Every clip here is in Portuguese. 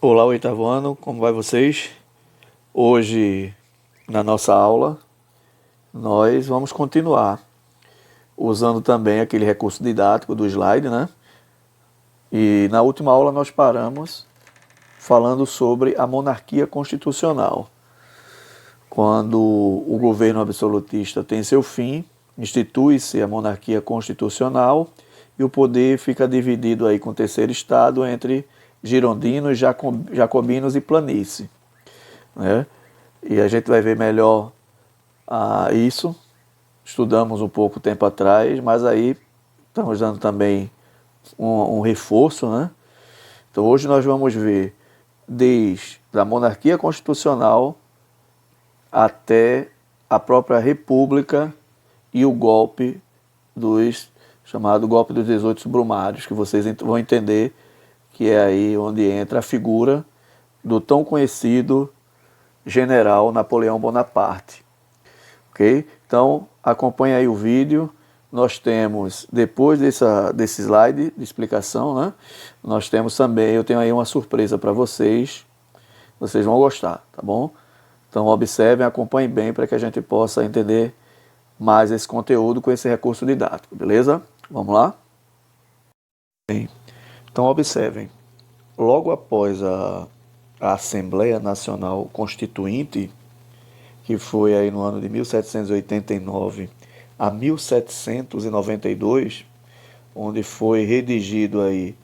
Olá, oitavo ano, como vai vocês? Hoje, na nossa aula, nós vamos continuar usando também aquele recurso didático do slide, né? E na última aula nós paramos falando sobre a monarquia constitucional. Quando o governo absolutista tem seu fim, institui-se a monarquia constitucional e o poder fica dividido aí com o terceiro estado entre girondinos, jacobinos e planície, né? E a gente vai ver melhor isso. Estudamos um pouco tempo atrás, mas aí estamos dando também um reforço, né? Então hoje nós vamos ver desde a monarquia constitucional até a própria república e o golpe chamado golpe dos 18 brumários, que vocês vão entender que é aí onde entra a figura do tão conhecido general Napoleão Bonaparte. Ok? Então, acompanhe aí o vídeo. Nós temos, depois desse slide de explicação, né? Nós temos também, eu tenho aí uma surpresa para vocês. Vocês vão gostar, tá bom? Então, observem, acompanhem bem para que a gente possa entender mais esse conteúdo com esse recurso didático, beleza? Vamos lá? Bem, então, observem. Logo após a Assembleia Nacional Constituinte, que foi aí no ano de 1789 a 1792, onde foi redigido aí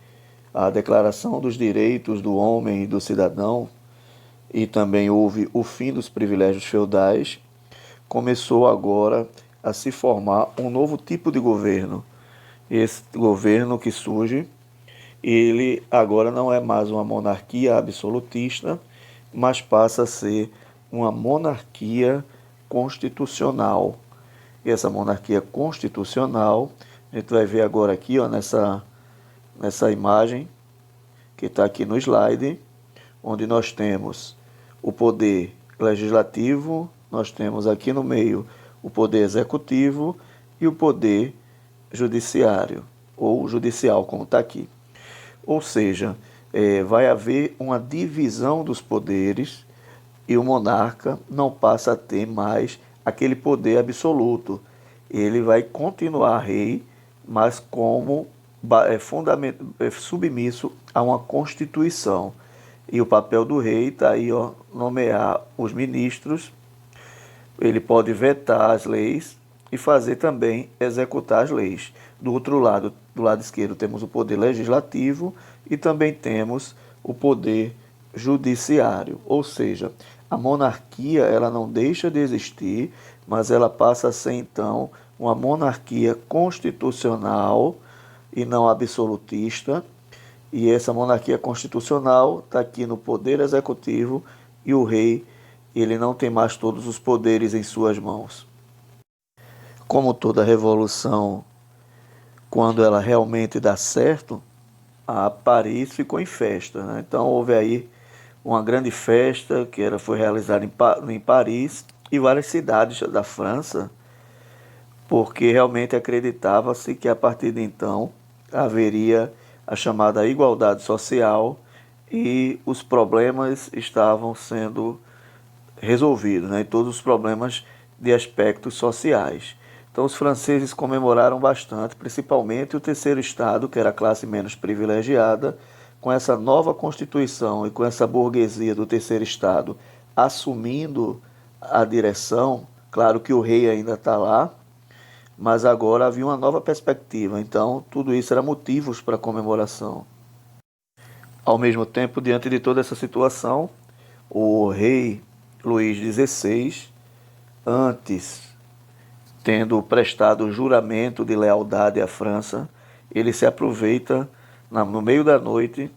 a Declaração dos Direitos do Homem e do Cidadão, e também houve o fim dos privilégios feudais, começou agora a se formar um novo tipo de governo. Esse governo que surge, ele agora não é mais uma monarquia absolutista, mas passa a ser uma monarquia constitucional. E essa monarquia constitucional, a gente vai ver agora aqui, ó, nessa imagem que está aqui no slide, onde nós temos o poder legislativo, nós temos aqui no meio o poder executivo e o poder judiciário, ou judicial, como está aqui. Ou seja, vai haver uma divisão dos poderes e o monarca não passa a ter mais aquele poder absoluto. Ele vai continuar rei, mas como submisso a uma constituição. E o papel do rei está aí, ó, nomear os ministros. Ele pode vetar as leis e fazer também executar as leis. Do outro lado, do lado esquerdo, temos o poder legislativo e também temos o poder judiciário. Ou seja, a monarquia ela não deixa de existir, mas ela passa a ser então uma monarquia constitucional e não absolutista. E essa monarquia constitucional está aqui no poder executivo e o rei ele não tem mais todos os poderes em suas mãos. Como toda revolução, quando ela realmente dá certo, a Paris ficou em festa, né? Então houve aí uma grande festa que foi realizada em Paris e várias cidades da França, porque realmente acreditava-se que a partir de então haveria a chamada igualdade social e os problemas estavam sendo resolvidos, né? E todos os problemas de aspectos sociais. Então os franceses comemoraram bastante, principalmente o terceiro estado, que era a classe menos privilegiada, com essa nova constituição e com essa burguesia do terceiro estado assumindo a direção. Claro que o rei ainda está lá, mas agora havia uma nova perspectiva. Então tudo isso era motivos para comemoração. Ao mesmo tempo, diante de toda essa situação, o rei Luís XVI, antes tendo prestado o juramento de lealdade à França, ele se aproveita no meio da noite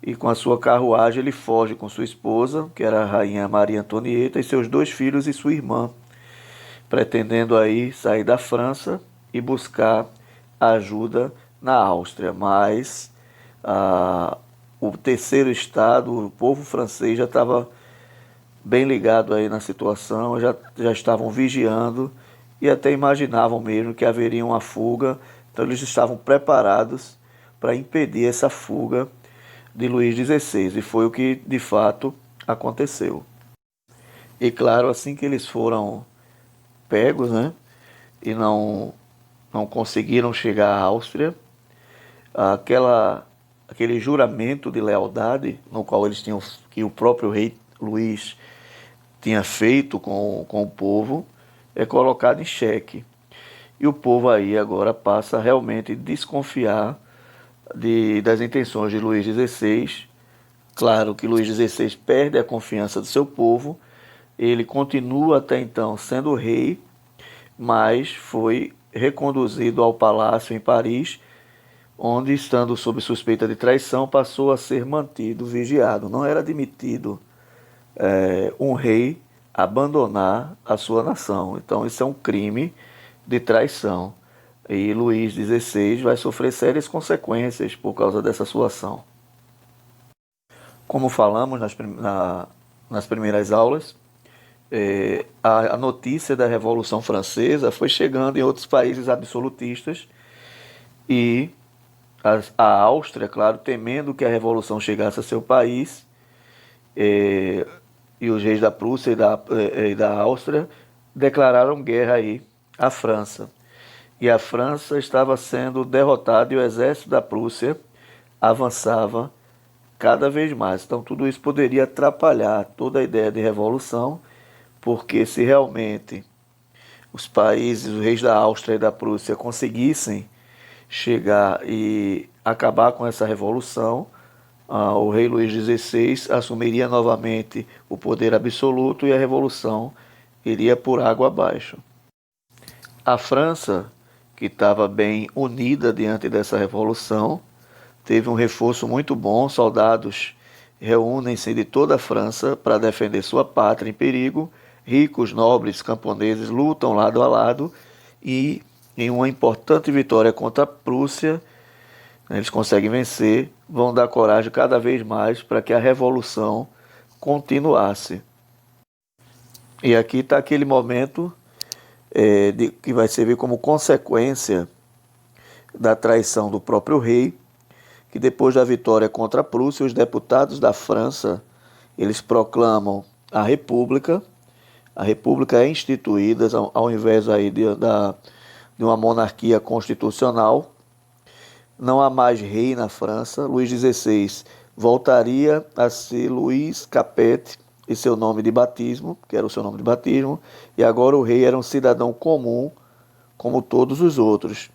e com a sua carruagem ele foge com sua esposa, que era a rainha Maria Antonieta, e seus 2 filhos e sua irmã, pretendendo aí sair da França e buscar ajuda na Áustria. Mas o terceiro estado, o povo francês já estava bem ligado aí na situação, já estavam vigiando e até imaginavam mesmo que haveria uma fuga. Então eles estavam preparados para impedir essa fuga de Luís XVI, e foi o que de fato aconteceu. E claro, assim que eles foram pegos, né, e não conseguiram chegar à Áustria, aquele juramento de lealdade no qual eles tinham, que o próprio rei Luís tinha feito com o povo, é colocado em xeque. E o povo aí agora passa a realmente desconfiar das intenções de Luís XVI. Claro que Luís XVI perde a confiança do seu povo, ele continua até então sendo rei, mas foi reconduzido ao palácio em Paris, onde, estando sob suspeita de traição, passou a ser mantido vigiado. Não era admitido um rei abandonar a sua nação. Então isso é um crime de traição. E Luís XVI vai sofrer sérias consequências por causa dessa sua ação. Como falamos nas primeiras aulas, a notícia da Revolução Francesa foi chegando em outros países absolutistas e a Áustria, claro, temendo que a Revolução chegasse a seu país, e os reis da Prússia e da Áustria declararam guerra aí à França. E a França estava sendo derrotada e o exército da Prússia avançava cada vez mais. Então tudo isso poderia atrapalhar toda a ideia de revolução, porque se realmente os países, os reis da Áustria e da Prússia conseguissem chegar e acabar com essa revolução, o rei Luís XVI assumiria novamente o poder absoluto e a revolução iria por água abaixo. A França, que estava bem unida diante dessa revolução, teve um reforço muito bom. Soldados reúnem-se de toda a França para defender sua pátria em perigo. Ricos, nobres, camponeses lutam lado a lado e, em uma importante vitória contra a Prússia, eles conseguem vencer, vão dar coragem cada vez mais para que a revolução continuasse. E aqui está aquele momento que vai servir como consequência da traição do próprio rei, que depois da vitória contra a Prússia, os deputados da França, eles proclamam a República. A República é instituída ao invés aí de uma monarquia constitucional. Não há mais rei na França. Luís XVI voltaria a ser Luís Capet, e seu nome de batismo, que era o seu nome de batismo, e agora o rei era um cidadão comum, como todos os outros.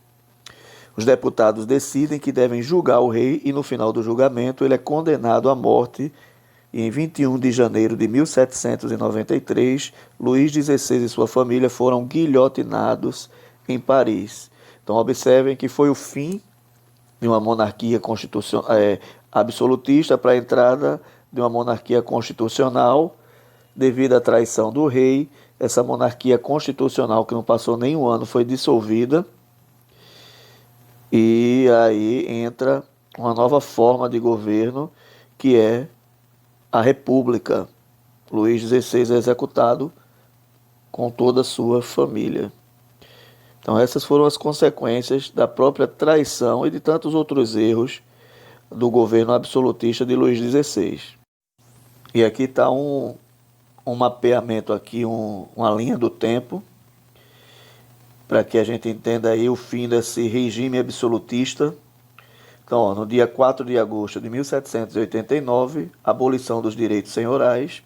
Os deputados decidem que devem julgar o rei e no final do julgamento ele é condenado à morte. E em 21 de janeiro de 1793, Luís XVI e sua família foram guilhotinados em Paris. Então observem que foi o fim de uma monarquia absolutista para a entrada de uma monarquia constitucional. Devido à traição do rei, essa monarquia constitucional, que não passou nem um ano, foi dissolvida. E aí entra uma nova forma de governo, que é a República. Luís XVI é executado com toda a sua família. Então essas foram as consequências da própria traição e de tantos outros erros do governo absolutista de Luís XVI. E aqui está um mapeamento, aqui, uma linha do tempo, para que a gente entenda aí o fim desse regime absolutista. Então, no dia 4 de agosto de 1789, abolição dos direitos senhorais.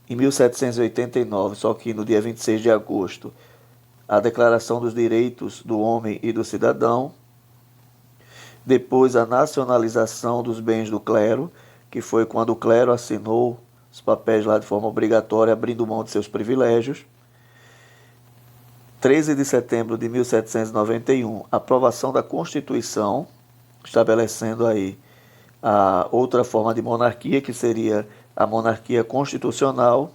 Em 1789, só que no dia 26 de agosto, a Declaração dos Direitos do Homem e do Cidadão. Depois, a nacionalização dos bens do clero, que foi quando o clero assinou os papéis lá de forma obrigatória, abrindo mão de seus privilégios. 13 de setembro de 1791, aprovação da Constituição, estabelecendo aí a outra forma de monarquia, que seria a monarquia constitucional.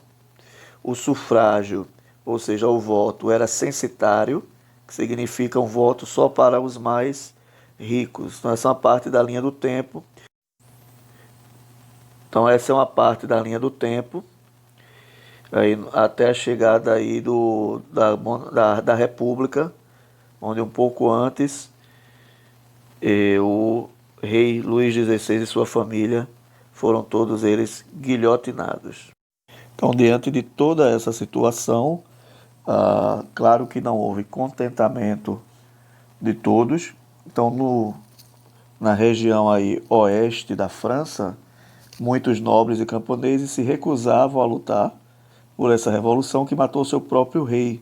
O sufrágio, ou seja, o voto, era censitário, que significa um voto só para os mais ricos. Então essa é uma parte da linha do tempo. Aí, até a chegada aí da República, onde um pouco antes rei Luís XVI e sua família foram todos eles guilhotinados. Então, diante de toda essa situação, claro que não houve contentamento de todos. Então, na região aí oeste da França, muitos nobres e camponeses se recusavam a lutar por essa revolução que matou seu próprio rei.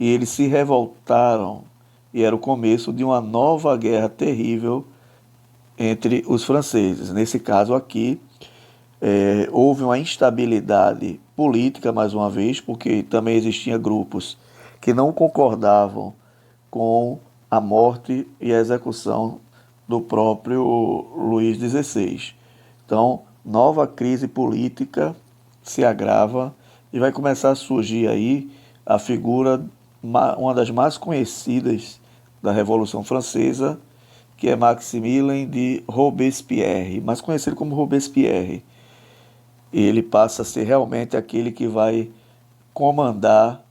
E eles se revoltaram, e era o começo de uma nova guerra terrível entre os franceses. Nesse caso aqui, houve uma instabilidade política, mais uma vez, porque também existiam grupos que não concordavam com a morte e a execução do próprio Luís XVI. Então, nova crise política se agrava e vai começar a surgir aí a figura, uma das mais conhecidas da Revolução Francesa, que é Maximilien de Robespierre, mais conhecido como Robespierre. Ele passa a ser realmente aquele que vai comandar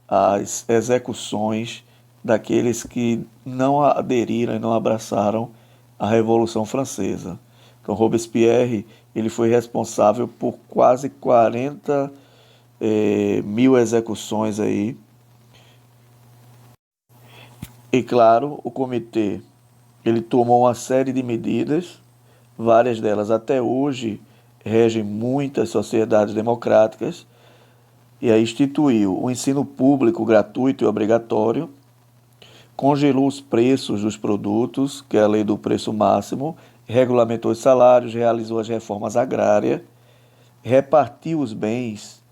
as execuções daqueles que não aderiram e não abraçaram a Revolução Francesa. Então, Robespierre, ele foi responsável por quase 40 mil execuções aí. E claro, o comitê, ele tomou uma série de medidas, várias delas até hoje regem muitas sociedades democráticas, e aí instituiu o ensino público gratuito e obrigatório, congelou os preços dos produtos, que é a lei do preço máximo, regulamentou os salários, realizou as reformas agrárias, repartiu os bens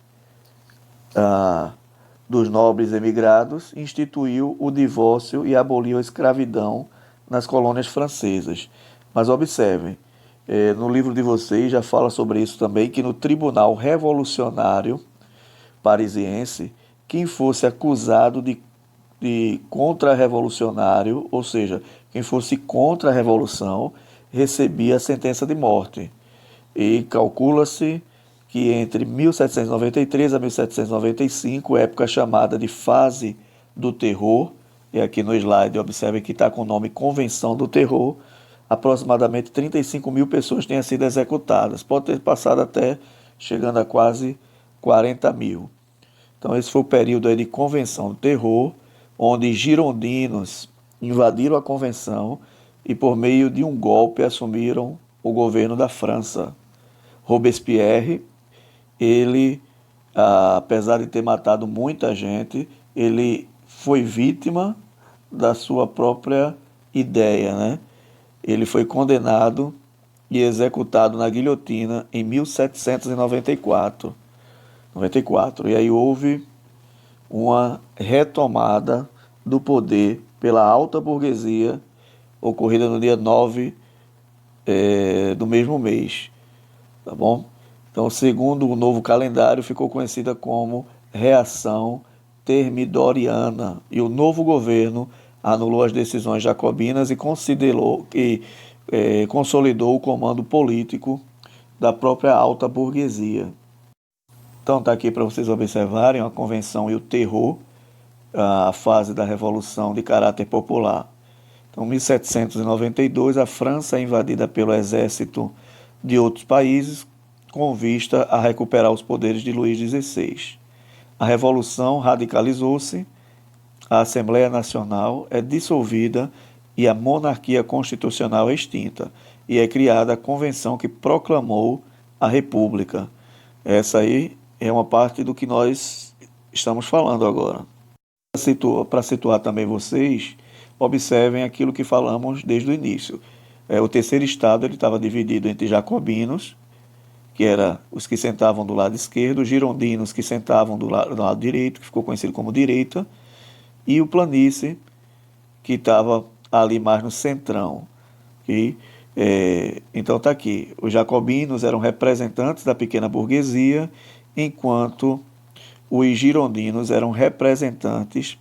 dos nobres emigrados, instituiu o divórcio e aboliu a escravidão nas colônias francesas. Mas observem, no livro de vocês já fala sobre isso também, que no Tribunal Revolucionário Parisiense, quem fosse acusado de contra-revolucionário, ou seja, quem fosse contra a revolução, recebia a sentença de morte. E calcula-se que entre 1793 a 1795, época chamada de Fase do Terror, e aqui no slide observem que está com o nome Convenção do Terror, aproximadamente 35 mil pessoas tenham sido executadas. Pode ter passado até chegando a quase 40 mil. Então esse foi o período aí de Convenção do Terror, onde girondinos invadiram a convenção e por meio de um golpe assumiram o governo da França. Robespierre, ele, apesar de ter matado muita gente, ele foi vítima da sua própria ideia, né? Ele foi condenado e executado na guilhotina em 1794. E aí houve uma retomada do poder pela alta burguesia, ocorrida no dia 9 do mesmo mês. Tá bom? Então, segundo o novo calendário, ficou conhecida como Reação Termidoriana. E o novo governo anulou as decisões jacobinas e consolidou o comando político da própria alta burguesia. Então está aqui para vocês observarem a convenção e o terror, a fase da revolução de caráter popular. Então, em 1792, a França é invadida pelo exército de outros países com vista a recuperar os poderes de Luís XVI. A revolução radicalizou-se, a Assembleia Nacional é dissolvida e a monarquia constitucional é extinta, e é criada a convenção que proclamou a República. Essa aí é uma parte do que nós estamos falando agora. Para situar também vocês, observem aquilo que falamos desde o início. O terceiro estado ele estava dividido entre jacobinos, que eram os que sentavam do lado esquerdo, girondinos, que sentavam do lado direito, que ficou conhecido como direita, e o planície, que estava ali mais no centrão. Okay? Então está aqui, os jacobinos eram representantes da pequena burguesia, enquanto os girondinos eram representantes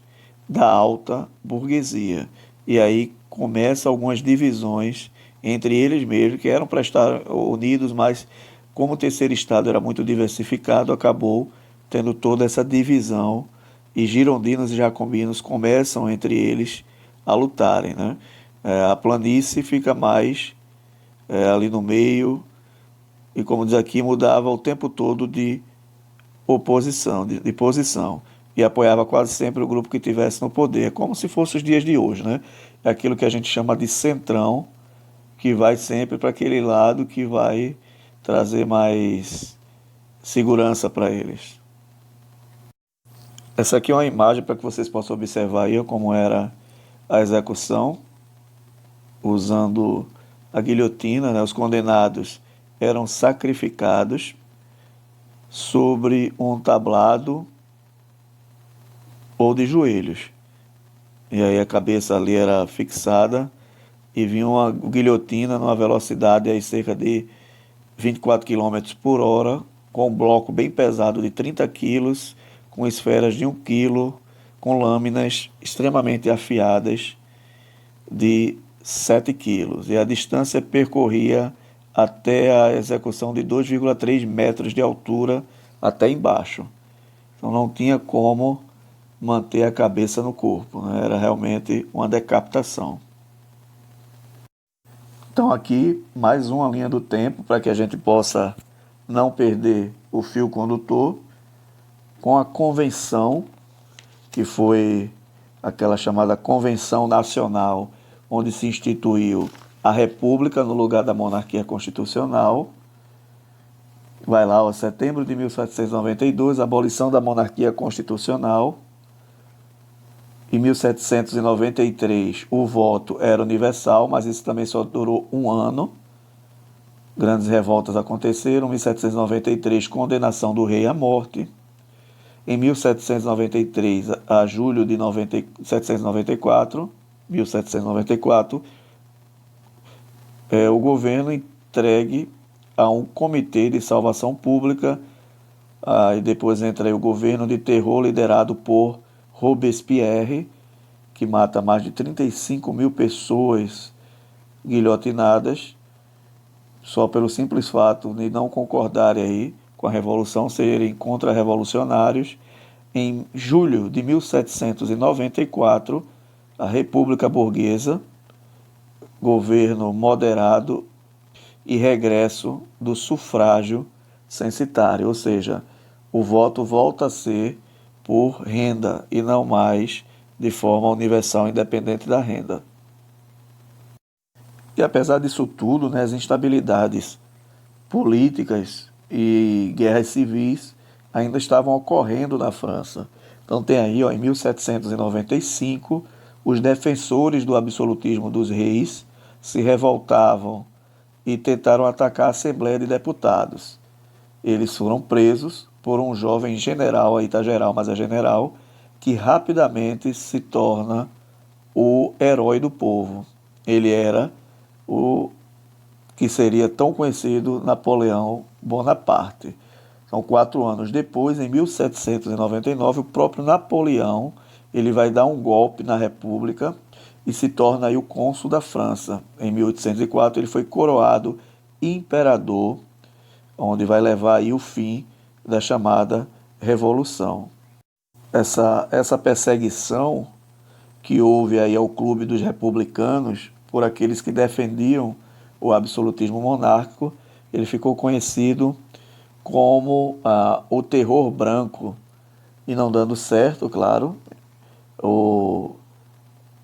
da alta burguesia. E aí começam algumas divisões entre eles mesmos, que eram para estar unidos, mas como o terceiro estado era muito diversificado, acabou tendo toda essa divisão, e girondinos e jacobinos começam entre eles a lutarem, né? A planície fica mais ali no meio, e como diz aqui, mudava o tempo todo de oposição, de posição, e apoiava quase sempre o grupo que estivesse no poder, como se fosse os dias de hoje, né? É aquilo que a gente chama de centrão, que vai sempre para aquele lado que vai trazer mais segurança para eles. Essa aqui é uma imagem para que vocês possam observar aí como era a execução, usando a guilhotina, né? Os condenados eram sacrificados sobre um tablado ou de joelhos. E aí a cabeça ali era fixada e vinha uma guilhotina numa velocidade aí cerca de 24 quilômetros por hora, com um bloco bem pesado de 30 quilos, com esferas de 1 quilo, com lâminas extremamente afiadas de 7 quilos. E a distância percorria até a execução de 2,3 metros de altura até embaixo. Então não tinha como manter a cabeça no corpo, né? Era realmente uma decapitação. Então aqui mais uma linha do tempo para que a gente possa não perder o fio condutor, com a convenção, que foi aquela chamada Convenção Nacional, onde se instituiu a República no lugar da monarquia constitucional. Vai lá, ó, setembro de 1792, abolição da monarquia constitucional. Em 1793, o voto era universal, mas isso também só durou um ano. Grandes revoltas aconteceram. Em 1793, condenação do rei à morte. Em 1793 a julho de 1794, o governo entregue a um comitê de salvação pública. E depois entra aí o governo de terror liderado por Robespierre, que mata mais de 35 mil pessoas guilhotinadas, só pelo simples fato de não concordarem aí com a revolução, serem contra-revolucionários. Em julho de 1794, a República Burguesa, governo moderado e regresso do sufrágio censitário, ou seja, o voto volta a ser por renda e não mais de forma universal, independente da renda. E apesar disso tudo, né, as instabilidades políticas e guerras civis ainda estavam ocorrendo na França. Então tem aí, ó, em 1795, os defensores do absolutismo dos reis se revoltavam e tentaram atacar a Assembleia de Deputados. Eles foram presos por um jovem general, aí está geral, mas é general, que rapidamente se torna o herói do povo. Ele era o que seria tão conhecido Napoleão Bonaparte. Então, 4 anos depois, em 1799, o próprio Napoleão ele vai dar um golpe na República e se torna aí o cônsul da França. Em 1804, ele foi coroado imperador, onde vai levar aí o fim da chamada Revolução. Essa perseguição que houve aí ao Clube dos Republicanos por aqueles que defendiam o absolutismo monárquico, ele ficou conhecido como o terror branco, e não dando certo, claro,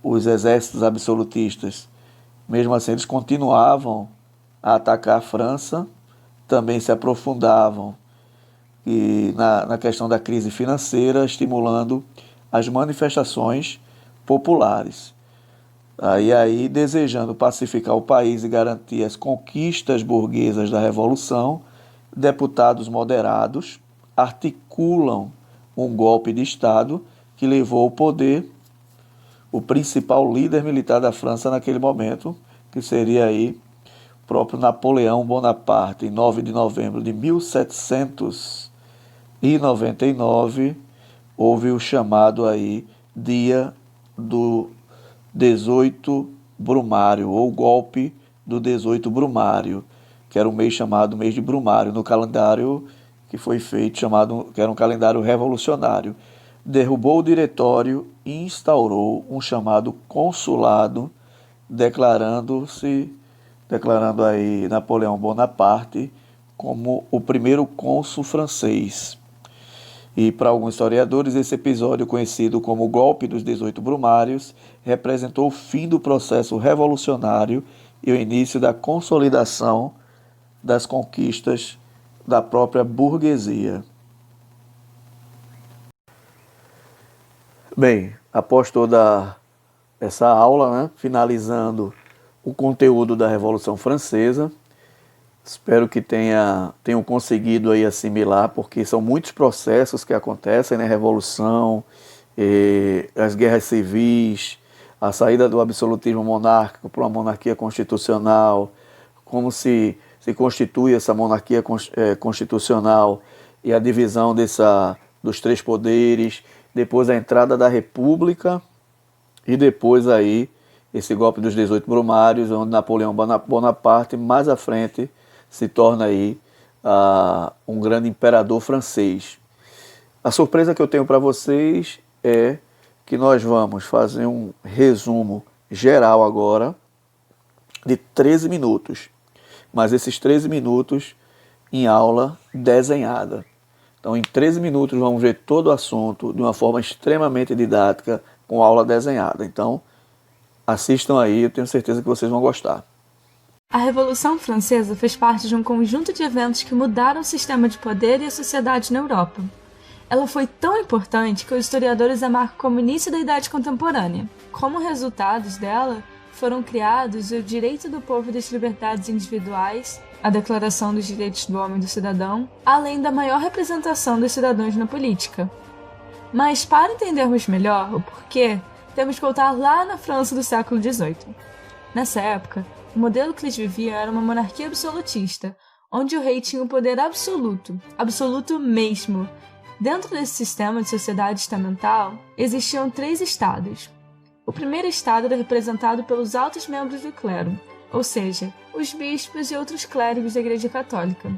os exércitos absolutistas, mesmo assim, eles continuavam a atacar a França, também se aprofundavam na questão da crise financeira, estimulando as manifestações populares. Aí, desejando pacificar o país e garantir as conquistas burguesas da Revolução, deputados moderados articulam um golpe de Estado que levou ao poder o principal líder militar da França naquele momento, que seria aí o próprio Napoleão Bonaparte. Em 9 de novembro de 1799, houve o chamado aí Dia do 18 Brumário, ou golpe do 18 Brumário, que era um mês chamado mês de Brumário, no calendário que foi feito, que era um calendário revolucionário. Derrubou o diretório e instaurou um chamado consulado, declarando-se declarando aí Napoleão Bonaparte como o primeiro cônsul francês. E para alguns historiadores, esse episódio, conhecido como o Golpe dos 18 Brumários, representou o fim do processo revolucionário e o início da consolidação das conquistas da própria burguesia. Bem, após toda essa aula, né, finalizando o conteúdo da Revolução Francesa, espero que tenham conseguido aí assimilar, porque são muitos processos que acontecem, né? Revolução, as guerras civis, a saída do absolutismo monárquico para uma monarquia constitucional, como se constitui essa monarquia constitucional e a divisão dos três poderes, depois a entrada da República e depois aí esse golpe dos 18 Brumários, onde Napoleão Bonaparte, mais à frente, se torna aí um grande imperador francês. A surpresa que eu tenho para vocês é que nós vamos fazer um resumo geral agora de 13 minutos, mas esses 13 minutos em aula desenhada. Então, em 13 minutos vamos ver todo o assunto de uma forma extremamente didática, com aula desenhada. Então, assistam aí, eu tenho certeza que vocês vão gostar. A Revolução Francesa fez parte de um conjunto de eventos que mudaram o sistema de poder e a sociedade na Europa. Ela foi tão importante que os historiadores a marcam como início da Idade Contemporânea. Como resultados dela, foram criados o Direito do Povo das Liberdades Individuais, a Declaração dos Direitos do Homem e do Cidadão, além da maior representação dos cidadãos na política. Mas para entendermos melhor o porquê, temos que voltar lá na França do século XVIII. Nessa época, o modelo que eles viviam era uma monarquia absolutista, onde o rei tinha o poder absoluto, absoluto mesmo. Dentro desse sistema de sociedade estamental, existiam 3 estados. O primeiro estado era representado pelos altos membros do clero, ou seja, os bispos e outros clérigos da Igreja Católica.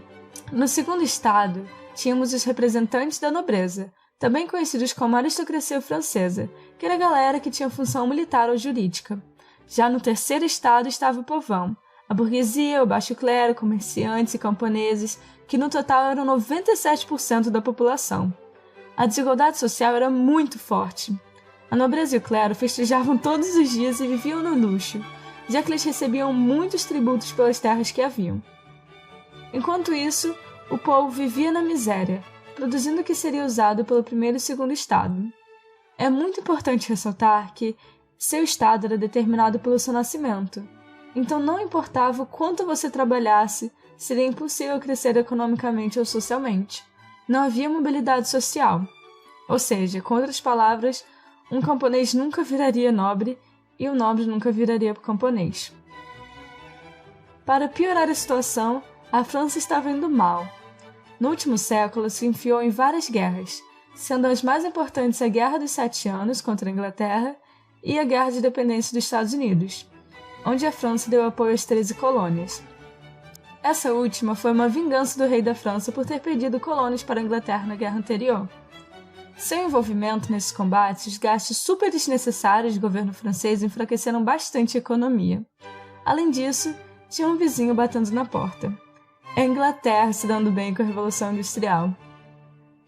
No segundo estado, tínhamos os representantes da nobreza, também conhecidos como aristocracia francesa, que era a galera que tinha função militar ou jurídica. Já no terceiro estado estava o povão, a burguesia, o baixo clero, comerciantes e camponeses, que no total eram 97% da população. A desigualdade social era muito forte. A nobreza e o clero festejavam todos os dias e viviam no luxo, já que eles recebiam muitos tributos pelas terras que haviam. Enquanto isso, o povo vivia na miséria, produzindo o que seria usado pelo primeiro e segundo estado. É muito importante ressaltar que seu estado era determinado pelo seu nascimento, então não importava o quanto você trabalhasse, seria impossível crescer economicamente ou socialmente. Não havia mobilidade social. Ou seja, com outras palavras, um camponês nunca viraria nobre e o nobre nunca viraria camponês. Para piorar a situação, a França estava indo mal. No último século, se enfiou em várias guerras, sendo as mais importantes a Guerra dos 7 Anos contra a Inglaterra e a Guerra de Independência dos Estados Unidos, onde a França deu apoio às 13 colônias. Essa última foi uma vingança do rei da França por ter perdido colônias para a Inglaterra na guerra anterior. Seu envolvimento nesses combates e os gastos super desnecessários do governo francês enfraqueceram bastante a economia. Além disso, tinha um vizinho batendo na porta. A Inglaterra se dando bem com a Revolução Industrial.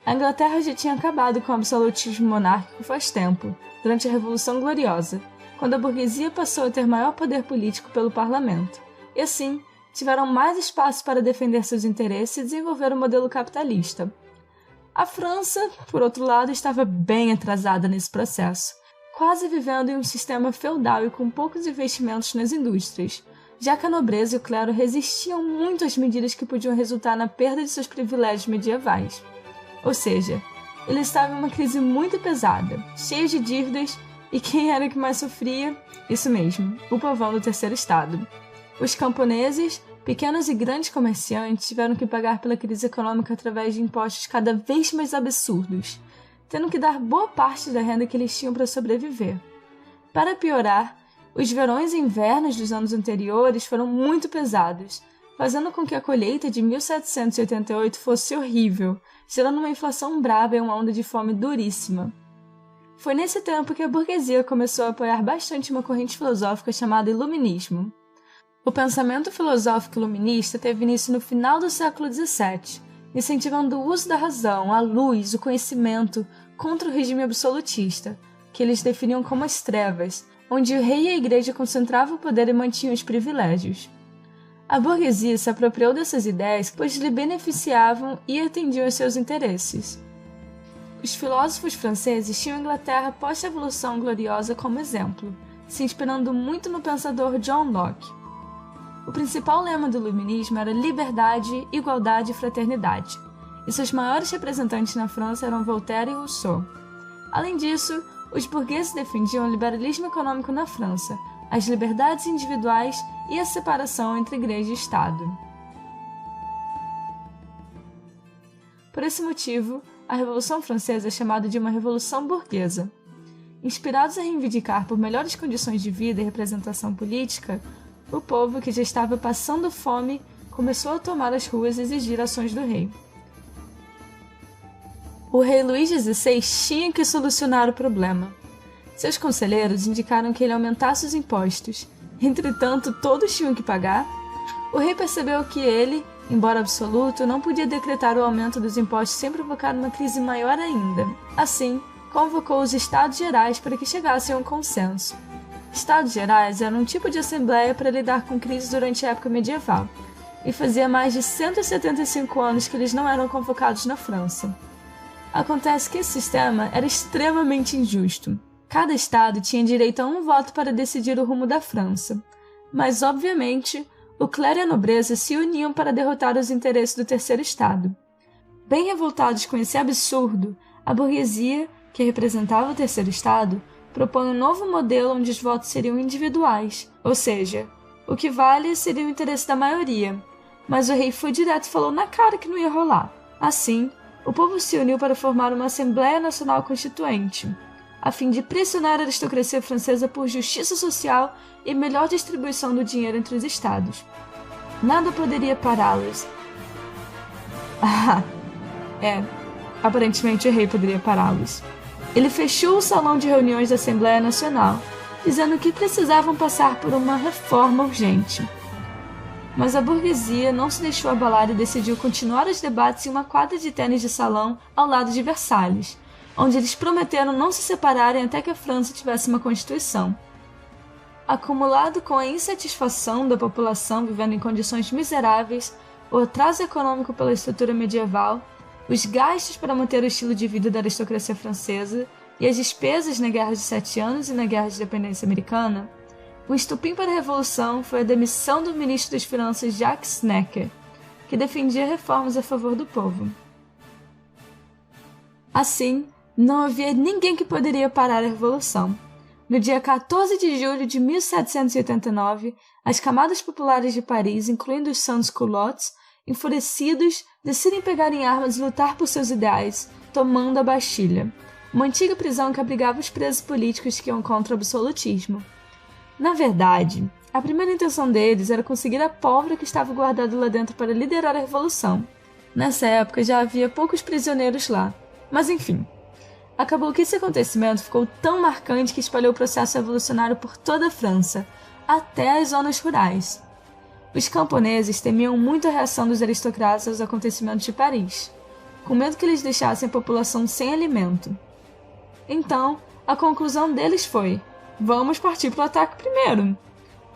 A Inglaterra já tinha acabado com o absolutismo monárquico faz tempo, durante a Revolução Gloriosa, quando a burguesia passou a ter maior poder político pelo parlamento, e assim tiveram mais espaço para defender seus interesses e desenvolver o modelo capitalista. A França, por outro lado, estava bem atrasada nesse processo, quase vivendo em um sistema feudal e com poucos investimentos nas indústrias, já que a nobreza e o clero resistiam muito às medidas que podiam resultar na perda de seus privilégios medievais. Ou seja, eles estavam em uma crise muito pesada, cheia de dívidas, e quem era que mais sofria? Isso mesmo, o povão do terceiro estado. Os camponeses, pequenos e grandes comerciantes, tiveram que pagar pela crise econômica através de impostos cada vez mais absurdos, tendo que dar boa parte da renda que eles tinham para sobreviver. Para piorar, os verões e invernos dos anos anteriores foram muito pesados, fazendo com que a colheita de 1788 fosse horrível, gerando uma inflação braba e uma onda de fome duríssima. Foi nesse tempo que a burguesia começou a apoiar bastante uma corrente filosófica chamada Iluminismo. O pensamento filosófico iluminista teve início no final do século XVII, incentivando o uso da razão, a luz, o conhecimento contra o regime absolutista, que eles definiam como as trevas, onde o rei e a igreja concentravam o poder e mantinham os privilégios. A burguesia se apropriou dessas ideias pois lhe beneficiavam e atendiam aos seus interesses. Os filósofos franceses tinham a Inglaterra pós-Revolução Gloriosa como exemplo, se inspirando muito no pensador John Locke. O principal lema do iluminismo era liberdade, igualdade e fraternidade, e seus maiores representantes na França eram Voltaire e Rousseau. Além disso, os burgueses defendiam o liberalismo econômico na França, as liberdades individuais e a separação entre igreja e Estado. Por esse motivo, a Revolução Francesa é chamada de uma Revolução Burguesa. Inspirados a reivindicar por melhores condições de vida e representação política, o povo, que já estava passando fome, começou a tomar as ruas e exigir ações do rei. O rei Luís XVI tinha que solucionar o problema. Seus conselheiros indicaram que ele aumentasse os impostos. Entretanto, todos tinham que pagar. O rei percebeu que ele, embora absoluto, não podia decretar o aumento dos impostos sem provocar uma crise maior ainda. Assim, convocou os Estados Gerais para que chegassem a um consenso. Estados Gerais eram um tipo de assembleia para lidar com crises durante a época medieval, e fazia mais de 175 anos que eles não eram convocados na França. Acontece que esse sistema era extremamente injusto. Cada estado tinha direito a um voto para decidir o rumo da França, mas, obviamente, o clero e a nobreza se uniam para derrotar os interesses do terceiro estado. Bem revoltados com esse absurdo, a burguesia, que representava o terceiro estado, propõe um novo modelo onde os votos seriam individuais, ou seja, o que vale seria o interesse da maioria, mas o rei foi direto e falou na cara que não ia rolar. Assim, o povo se uniu para formar uma Assembleia Nacional Constituinte, a fim de pressionar a aristocracia francesa por justiça social e melhor distribuição do dinheiro entre os estados. Nada poderia pará-los. Aparentemente o rei poderia pará-los. Ele fechou o salão de reuniões da Assembleia Nacional, dizendo que precisavam passar por uma reforma urgente. Mas a burguesia não se deixou abalar e decidiu continuar os debates em uma quadra de tênis de salão ao lado de Versalhes, onde eles prometeram não se separarem até que a França tivesse uma Constituição. Acumulado com a insatisfação da população vivendo em condições miseráveis, o atraso econômico pela estrutura medieval, os gastos para manter o estilo de vida da aristocracia francesa e as despesas na Guerra de 7 Anos e na Guerra de Independência Americana, o estopim para a Revolução foi a demissão do ministro das Finanças Jacques Necker, que defendia reformas a favor do povo. Assim, não havia ninguém que poderia parar a Revolução. No dia 14 de julho de 1789, as camadas populares de Paris, incluindo os sans-culottes, enfurecidos, decidem pegar em armas e lutar por seus ideais, tomando a Bastilha, uma antiga prisão que abrigava os presos políticos que iam contra o absolutismo. Na verdade, a primeira intenção deles era conseguir a pólvora que estava guardada lá dentro para liderar a revolução. Nessa época já havia poucos prisioneiros lá, mas enfim. Acabou que esse acontecimento ficou tão marcante que espalhou o processo revolucionário por toda a França, até as zonas rurais. Os camponeses temiam muito a reação dos aristocratas aos acontecimentos de Paris, com medo que eles deixassem a população sem alimento. Então, a conclusão deles foi: vamos partir para o ataque primeiro.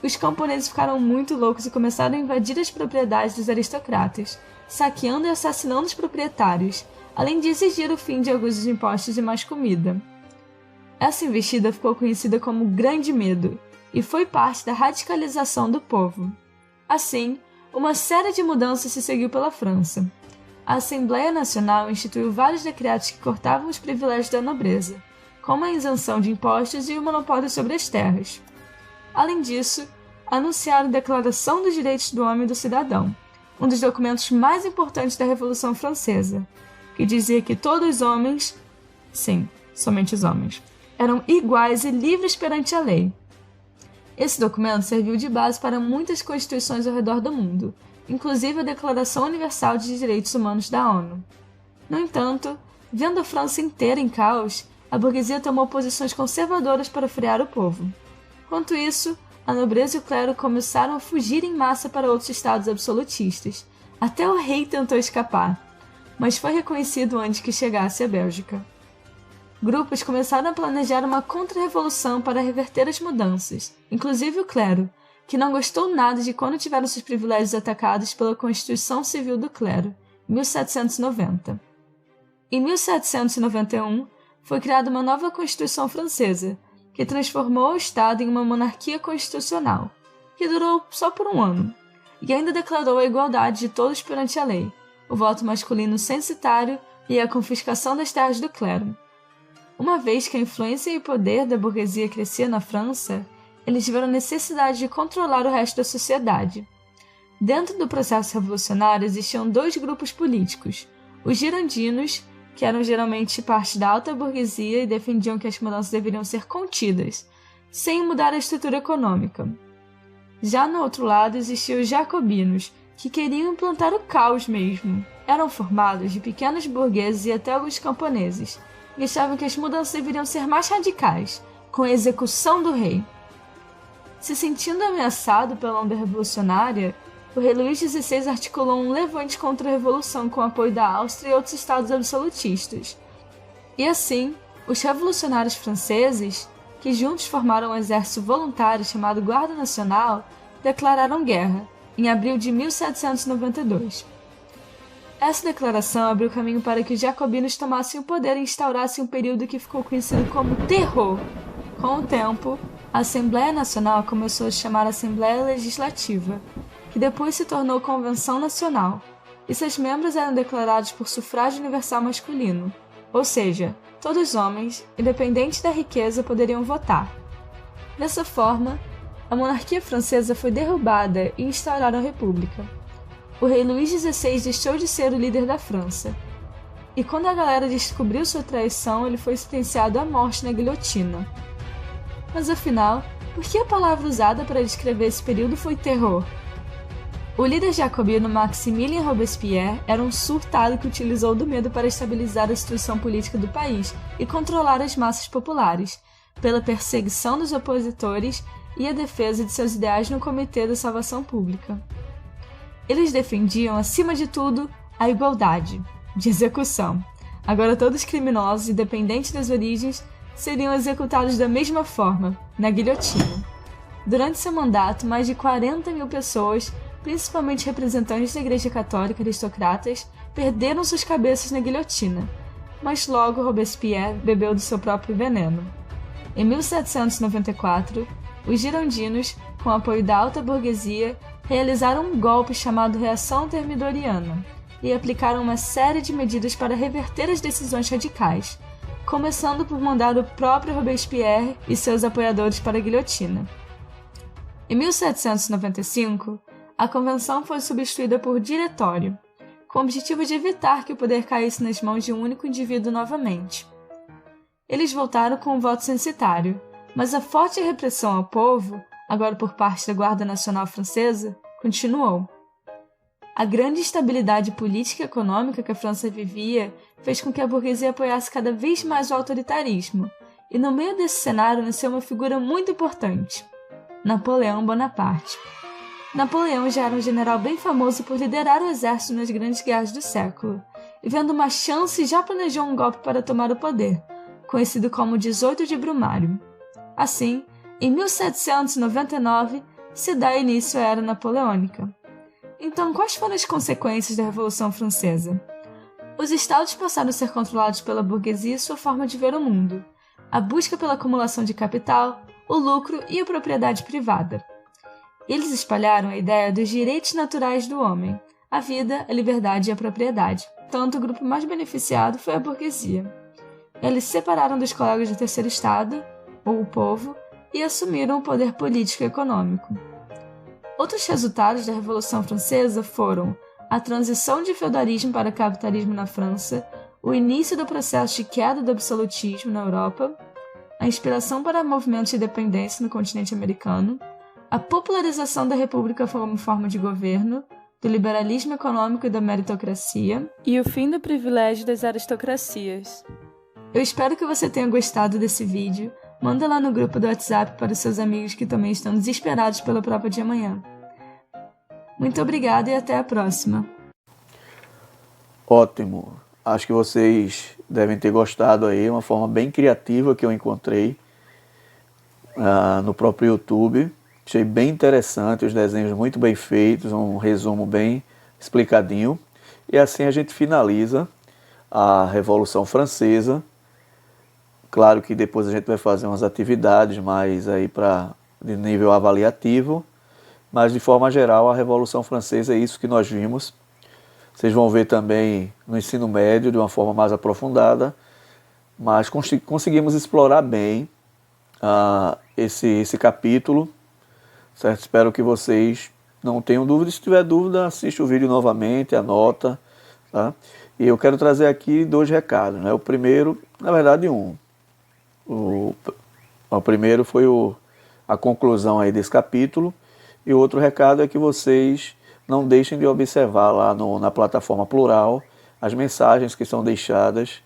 Os camponeses ficaram muito loucos e começaram a invadir as propriedades dos aristocratas, saqueando e assassinando os proprietários, além de exigir o fim de alguns dos impostos e mais comida. Essa investida ficou conhecida como Grande Medo e foi parte da radicalização do povo. Assim, uma série de mudanças se seguiu pela França. A Assembleia Nacional instituiu vários decretos que cortavam os privilégios da nobreza, como a isenção de impostos e o monopólio sobre as terras. Além disso, anunciaram a Declaração dos Direitos do Homem e do Cidadão, um dos documentos mais importantes da Revolução Francesa, que dizia que todos os homens, sim, somente os homens, eram iguais e livres perante a lei. Esse documento serviu de base para muitas constituições ao redor do mundo, inclusive a Declaração Universal de Direitos Humanos da ONU. No entanto, vendo a França inteira em caos, a burguesia tomou posições conservadoras para frear o povo. Quanto isso, a nobreza e o clero começaram a fugir em massa para outros estados absolutistas. Até o rei tentou escapar, mas foi reconhecido antes que chegasse à Bélgica. Grupos começaram a planejar uma contra-revolução para reverter as mudanças, inclusive o clero, que não gostou nada de quando tiveram seus privilégios atacados pela Constituição Civil do Clero, em 1790. Em 1791, foi criada uma nova Constituição Francesa, que transformou o Estado em uma monarquia constitucional, que durou só por um ano, e ainda declarou a igualdade de todos perante a lei, o voto masculino censitário e a confiscação das terras do clero. Uma vez que a influência e o poder da burguesia crescia na França, eles tiveram necessidade de controlar o resto da sociedade. Dentro do processo revolucionário existiam dois grupos políticos, os girondinos, que eram geralmente parte da alta burguesia e defendiam que as mudanças deveriam ser contidas, sem mudar a estrutura econômica. Já no outro lado existiam os jacobinos, que queriam implantar o caos mesmo. Eram formados de pequenos burgueses e até alguns camponeses, e achavam que as mudanças deveriam ser mais radicais, com a execução do rei. Se sentindo ameaçado pela onda revolucionária, o rei Luís XVI articulou um levante contra a revolução com o apoio da Áustria e outros estados absolutistas. E assim, os revolucionários franceses, que juntos formaram um exército voluntário chamado Guarda Nacional, declararam guerra, em abril de 1792. Essa declaração abriu caminho para que os jacobinos tomassem o poder e instaurassem um período que ficou conhecido como Terror. Com o tempo, a Assembleia Nacional começou a se chamar Assembleia Legislativa, que depois se tornou Convenção Nacional, e seus membros eram declarados por sufrágio universal masculino, ou seja, todos os homens, independente da riqueza, poderiam votar. Dessa forma, a monarquia francesa foi derrubada e instauraram a República. O rei Luís XVI deixou de ser o líder da França, e quando a galera descobriu sua traição, ele foi sentenciado à morte na guilhotina. Mas afinal, por que a palavra usada para descrever esse período foi terror? O líder jacobino Maximilien Robespierre era um surtado que utilizou do medo para estabilizar a situação política do país e controlar as massas populares, pela perseguição dos opositores e a defesa de seus ideais no Comitê da Salvação Pública. Eles defendiam, acima de tudo, a igualdade de execução. Agora todos os criminosos, independente das origens, seriam executados da mesma forma, na guilhotina. Durante seu mandato, mais de 40 mil pessoas, principalmente representantes da Igreja Católica e aristocratas, perderam suas cabeças na guilhotina, mas logo Robespierre bebeu do seu próprio veneno. Em 1794, os girondinos, com o apoio da alta burguesia, realizaram um golpe chamado Reação Thermidoriana e aplicaram uma série de medidas para reverter as decisões radicais, começando por mandar o próprio Robespierre e seus apoiadores para a guilhotina. Em 1795, a convenção foi substituída por diretório, com o objetivo de evitar que o poder caísse nas mãos de um único indivíduo novamente. Eles voltaram com o voto censitário, mas a forte repressão ao povo, agora por parte da Guarda Nacional Francesa, continuou. A grande instabilidade política e econômica que a França vivia fez com que a burguesia apoiasse cada vez mais o autoritarismo, e no meio desse cenário nasceu uma figura muito importante: Napoleão Bonaparte. Napoleão já era um general bem famoso por liderar o exército nas grandes guerras do século, e vendo uma chance já planejou um golpe para tomar o poder, conhecido como 18 de Brumário. Assim, em 1799, se dá início à Era Napoleônica. Então, quais foram as consequências da Revolução Francesa? Os estados passaram a ser controlados pela burguesia e sua forma de ver o mundo, a busca pela acumulação de capital, o lucro e a propriedade privada. Eles espalharam a ideia dos direitos naturais do homem, a vida, a liberdade e a propriedade. Tanto o grupo mais beneficiado foi a burguesia. Eles se separaram dos colegas do terceiro estado, ou o povo, e assumiram o poder político e econômico. Outros resultados da Revolução Francesa foram a transição de feudalismo para capitalismo na França, o início do processo de queda do absolutismo na Europa, a inspiração para movimentos de independência no continente americano, a popularização da república como forma de governo, do liberalismo econômico e da meritocracia, e o fim do privilégio das aristocracias. Eu espero que você tenha gostado desse vídeo. Manda lá no grupo do WhatsApp para os seus amigos que também estão desesperados pela prova de amanhã. Muito obrigada e até a próxima. Ótimo. Acho que vocês devem ter gostado aí, uma forma bem criativa que eu encontrei no próprio YouTube. Achei bem interessante, os desenhos muito bem feitos, um resumo bem explicadinho. E assim a gente finaliza a Revolução Francesa. Claro que depois a gente vai fazer umas atividades mais aí de nível avaliativo, mas de forma geral a Revolução Francesa é isso que nós vimos. Vocês vão ver também no ensino médio de uma forma mais aprofundada, mas conseguimos explorar bem esse capítulo, certo? Espero que vocês não tenham dúvida. Se tiver dúvida, assiste o vídeo novamente, anota, tá? E eu quero trazer aqui 2 recados, né? O primeiro, na verdade, um. O primeiro foi a conclusão aí desse capítulo, e o outro recado é que vocês não deixem de observar lá na plataforma Plural as mensagens que são deixadas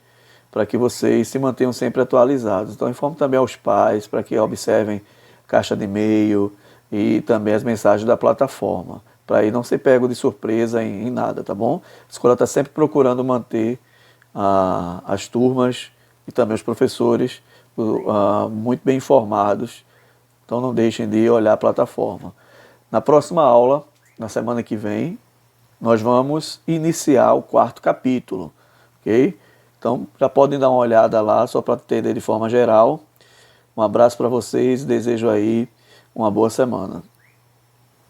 para que vocês se mantenham sempre atualizados. Então informe também aos pais para que observem caixa de e-mail e também as mensagens da plataforma, para aí não ser pego de surpresa em nada, tá bom? A escola está sempre procurando manter as turmas e também os professores muito bem informados, então não deixem de olhar a plataforma. Na próxima aula, na semana que vem, nós vamos iniciar o 4º capítulo, ok? Então já podem dar uma olhada lá, só para entender de forma geral. Um abraço para vocês, desejo aí uma boa semana.